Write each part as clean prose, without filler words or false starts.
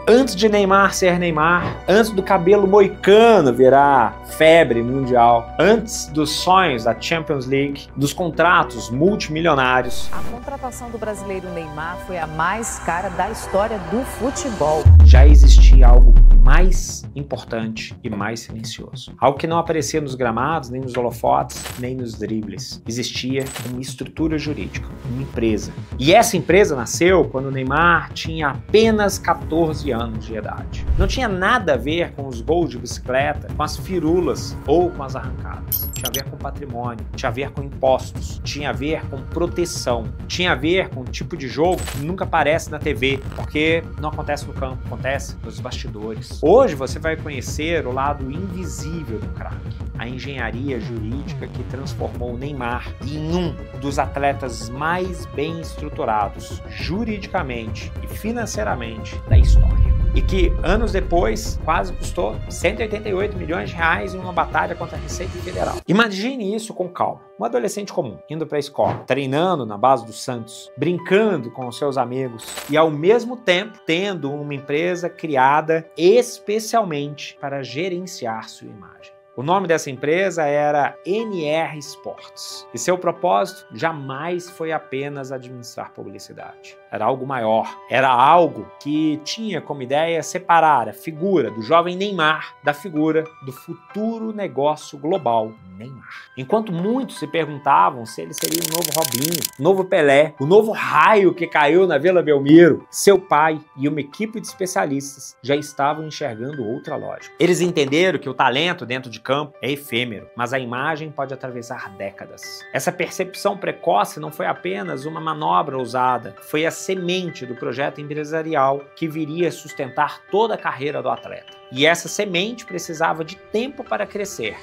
Antes de Neymar ser Neymar, antes do cabelo moicano virar febre mundial, antes dos sonhos da Champions League, dos contratos multimilionários. A contratação do brasileiro Neymar foi a mais cara da história do futebol. Já existia algo mais importante e mais silencioso. Algo que não aparecia nos gramados, nem nos holofotes, nem nos dribles. Existia uma estrutura jurídica, uma empresa. E essa empresa nasceu quando o Neymar tinha apenas 14 anos de idade. Não tinha nada a ver com os gols de bicicleta, com as firulas ou com as arrancadas. Tinha a ver com patrimônio, tinha a ver com impostos, tinha a ver com proteção, tinha a ver com um tipo de jogo que nunca aparece na TV, porque não acontece no campo, acontece nos bastidores. Hoje você vai conhecer o lado invisível do craque, a engenharia jurídica que transformou o Neymar em um dos atletas mais bem estruturados juridicamente e financeiramente da história. E que, anos depois, quase custou 188 milhões de reais em uma batalha contra a Receita Federal. Imagine isso com calma. Um adolescente comum, indo para a escola, treinando na base do Santos, brincando com os seus amigos e, ao mesmo tempo, tendo uma empresa criada especialmente para gerenciar sua imagem. O nome dessa empresa era NR Sports e seu propósito jamais foi apenas administrar publicidade. Era algo maior, era algo que tinha como ideia separar a figura do jovem Neymar da figura do futuro negócio global Neymar. Enquanto muitos se perguntavam se ele seria o novo Robinho, o novo Pelé, o novo raio que caiu na Vila Belmiro, seu pai e uma equipe de especialistas já estavam enxergando outra lógica. Eles entenderam que o talento dentro de campo é efêmero, mas a imagem pode atravessar décadas. Essa percepção precoce não foi apenas uma manobra ousada, foi a semente do projeto empresarial que viria sustentar toda a carreira do atleta. E essa semente precisava de tempo para crescer.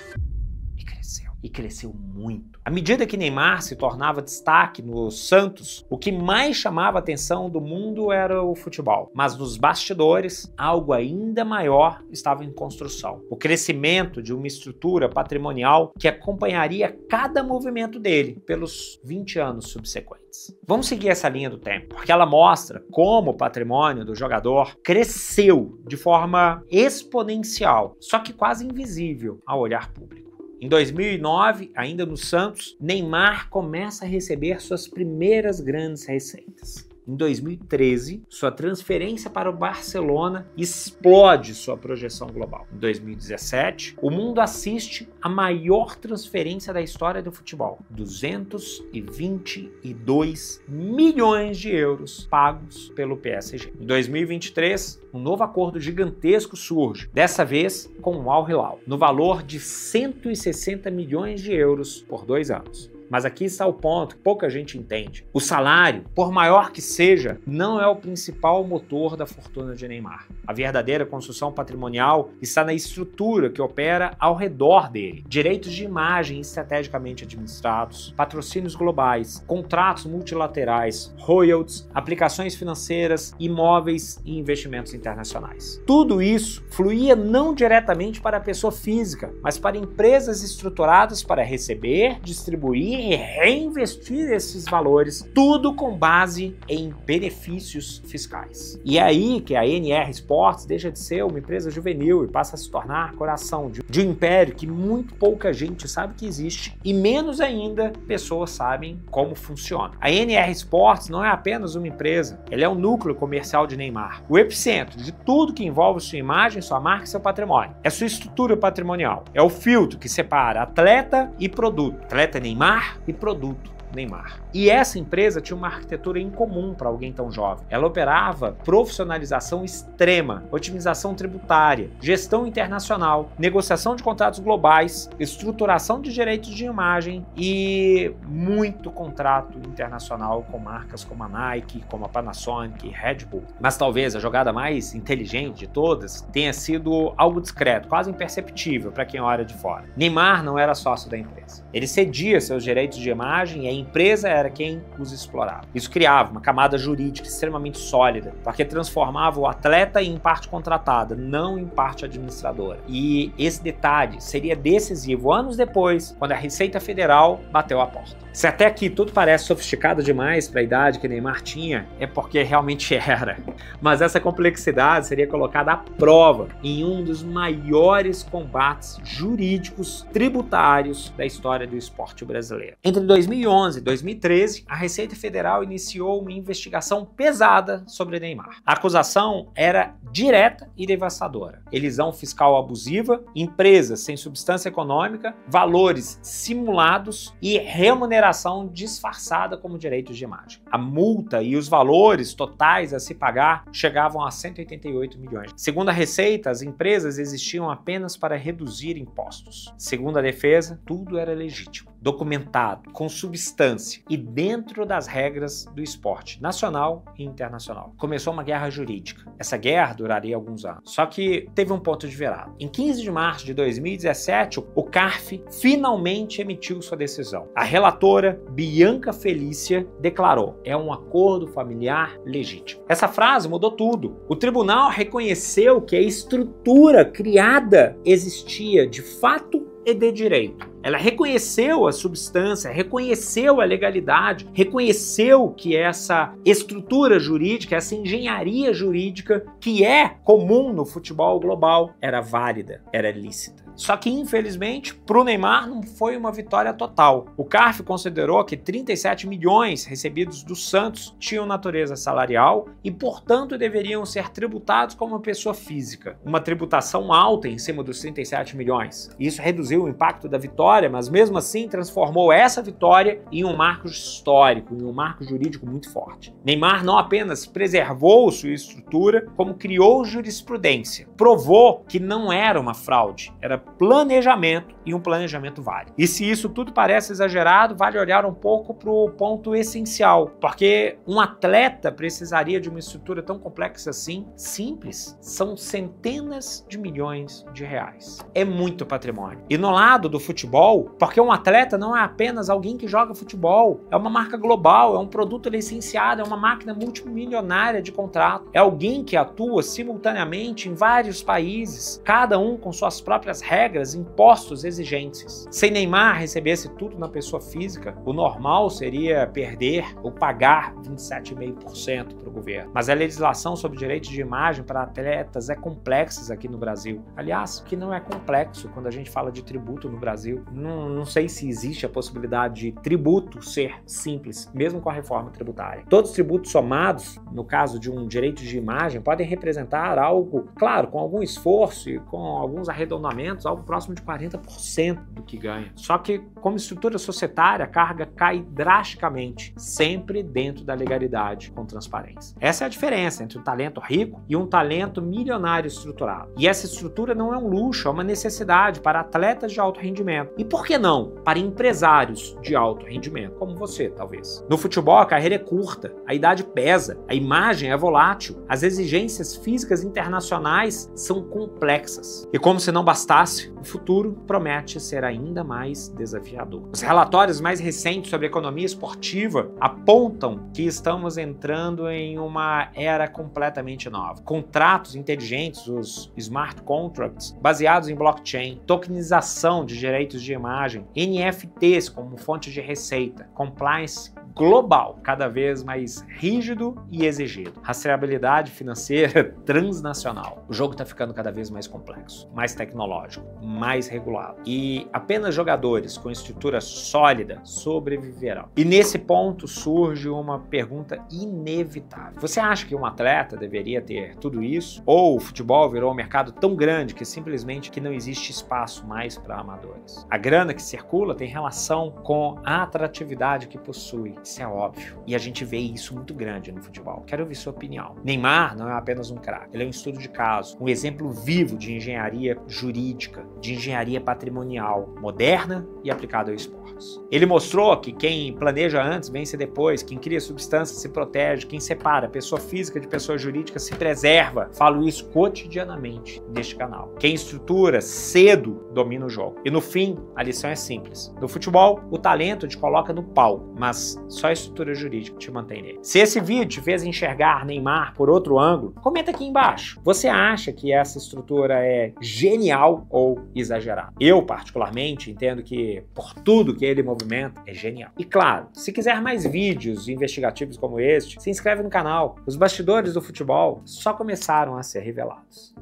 E cresceu muito. À medida que Neymar se tornava destaque no Santos, o que mais chamava a atenção do mundo era o futebol. Mas nos bastidores, algo ainda maior estava em construção. O crescimento de uma estrutura patrimonial que acompanharia cada movimento dele pelos 20 anos subsequentes. Vamos seguir essa linha do tempo, porque ela mostra como o patrimônio do jogador cresceu de forma exponencial, só que quase invisível ao olhar público. Em 2009, ainda no Santos, Neymar começa a receber suas primeiras grandes receitas. Em 2013, sua transferência para o Barcelona explode sua projeção global. Em 2017, o mundo assiste à maior transferência da história do futebol. 222 milhões de euros pagos pelo PSG. Em 2023, um novo acordo gigantesco surge, dessa vez com o Al Hilal, no valor de 160 milhões de euros por 2 anos. Mas aqui está o ponto que pouca gente entende. O salário, por maior que seja, não é o principal motor da fortuna de Neymar. A verdadeira construção patrimonial está na estrutura que opera ao redor dele. Direitos de imagem estrategicamente administrados, patrocínios globais, contratos multilaterais, royalties, aplicações financeiras, imóveis e investimentos internacionais. Tudo isso fluía não diretamente para a pessoa física, mas para empresas estruturadas para receber, distribuir e reinvestir esses valores, tudo com base em benefícios fiscais. E é aí que a NR Sports deixa de ser uma empresa juvenil e passa a se tornar coração de um império que muito pouca gente sabe que existe e menos ainda pessoas sabem como funciona. A NR Sports não é apenas uma empresa, ela é o núcleo comercial de Neymar, o epicentro de tudo que envolve sua imagem, sua marca e seu patrimônio. É sua estrutura patrimonial, é o filtro que separa atleta e produto, atleta Neymar e produto Neymar. E essa empresa tinha uma arquitetura incomum para alguém tão jovem. Ela operava profissionalização extrema, otimização tributária, gestão internacional, negociação de contratos globais, estruturação de direitos de imagem e muito contrato internacional com marcas como a Nike, como a Panasonic e Red Bull. Mas talvez a jogada mais inteligente de todas tenha sido algo discreto, quase imperceptível para quem olha de fora. Neymar não era sócio da empresa. Ele cedia seus direitos de imagem e a empresa era quem os explorava. Isso criava uma camada jurídica extremamente sólida, porque transformava o atleta em parte contratada, não em parte administradora. E esse detalhe seria decisivo anos depois, quando a Receita Federal bateu a porta. Se até aqui tudo parece sofisticado demais para a idade que Neymar tinha, é porque realmente era. Mas essa complexidade seria colocada à prova em um dos maiores combates jurídicos tributários da história do esporte brasileiro. Entre 2011 e 2013, a Receita Federal iniciou uma investigação pesada sobre Neymar. A acusação era direta e devastadora: elisão fiscal abusiva, empresas sem substância econômica, valores simulados e remuneração disfarçada como direitos de imagem. A multa e os valores totais a se pagar chegavam a 188 milhões. Segundo a Receita, as empresas existiam apenas para reduzir impostos. Segundo a defesa, tudo era legítimo, documentado, com substância e dentro das regras do esporte nacional e internacional. Começou uma guerra jurídica. Essa guerra duraria alguns anos. Só que teve um ponto de virada. Em 15 de março de 2017, o CARF finalmente emitiu sua decisão. A relatora Bianca Felícia declarou: é um acordo familiar legítimo. Essa frase mudou tudo. O tribunal reconheceu que a estrutura criada existia de fato e de direito. Ela reconheceu a substância, reconheceu a legalidade, reconheceu que essa estrutura jurídica, essa engenharia jurídica que é comum no futebol global, era válida, era lícita. Só que, infelizmente, para o Neymar não foi uma vitória total. O CARF considerou que 37 milhões recebidos do Santos tinham natureza salarial e, portanto, deveriam ser tributados como uma pessoa física. Uma tributação alta em cima dos 37 milhões. Isso reduziu o impacto da vitória, mas mesmo assim transformou essa vitória em um marco histórico, em um marco jurídico muito forte. Neymar não apenas preservou sua estrutura, como criou jurisprudência. Provou que não era uma fraude, era planejamento e um planejamento válido. E se isso tudo parece exagerado, vale olhar um pouco para o ponto essencial, porque um atleta precisaria de uma estrutura tão complexa assim, simples. São centenas de milhões de reais. É muito patrimônio. E no lado do futebol, porque um atleta não é apenas alguém que joga futebol, é uma marca global, é um produto licenciado, é uma máquina multimilionária de contrato, é alguém que atua simultaneamente em vários países, cada um com suas próprias regras, impostos, exigências. Se Neymar recebesse tudo na pessoa física, o normal seria perder ou pagar 27,5% para o governo. Mas a legislação sobre direitos de imagem para atletas é complexa aqui no Brasil. Aliás, que não é complexo quando a gente fala de tributo no Brasil. Não sei se existe a possibilidade de tributo ser simples, mesmo com a reforma tributária. Todos os tributos somados, no caso de um direito de imagem, podem representar algo, claro, com algum esforço e com alguns arredondamentos, algo próximo de 40% do que ganha. Só que, como estrutura societária, a carga cai drasticamente, sempre dentro da legalidade, com transparência. Essa é a diferença entre um talento rico e um talento milionário estruturado. E essa estrutura não é um luxo, é uma necessidade para atletas de alto rendimento. E por que não? Para empresários de alto rendimento, como você, talvez. No futebol, a carreira é curta, a idade pesa, a imagem é volátil, as exigências físicas internacionais são complexas. E como se não bastasse, o futuro promete ser ainda mais desafiador. Os relatórios mais recentes sobre economia esportiva apontam que estamos entrando em uma era completamente nova. Contratos inteligentes, os smart contracts, baseados em blockchain, tokenização de direitos de imagem, NFTs como fonte de receita, compliance global, cada vez mais rígido e exigido. Rastreabilidade financeira transnacional. O jogo está ficando cada vez mais complexo, mais tecnológico, mais regulado. E apenas jogadores com estrutura sólida sobreviverão. E nesse ponto surge uma pergunta inevitável. Você acha que um atleta deveria ter tudo isso? Ou o futebol virou um mercado tão grande que simplesmente que não existe espaço mais para amadores? A grana que circula tem relação com a atratividade que possui. Isso é óbvio. E a gente vê isso muito grande no futebol. Quero ouvir sua opinião. Neymar não é apenas um craque. Ele é um estudo de caso, um exemplo vivo de engenharia jurídica, de engenharia patrimonial, moderna e aplicada ao esportes. Ele mostrou que quem planeja antes vence depois, quem cria substância se protege, quem separa pessoa física de pessoa jurídica se preserva. Falo isso cotidianamente neste canal. Quem estrutura cedo domina o jogo. E no fim, a lição é simples. No futebol, o talento te coloca no palco, mas só a estrutura jurídica te mantém nele. Se esse vídeo te fez enxergar Neymar por outro ângulo, comenta aqui embaixo. Você acha que essa estrutura é genial ou exagerada? Eu, particularmente, entendo que, por tudo que ele movimenta, é genial. E claro, se quiser mais vídeos investigativos como este, se inscreve no canal. Os bastidores do futebol só começaram a ser revelados.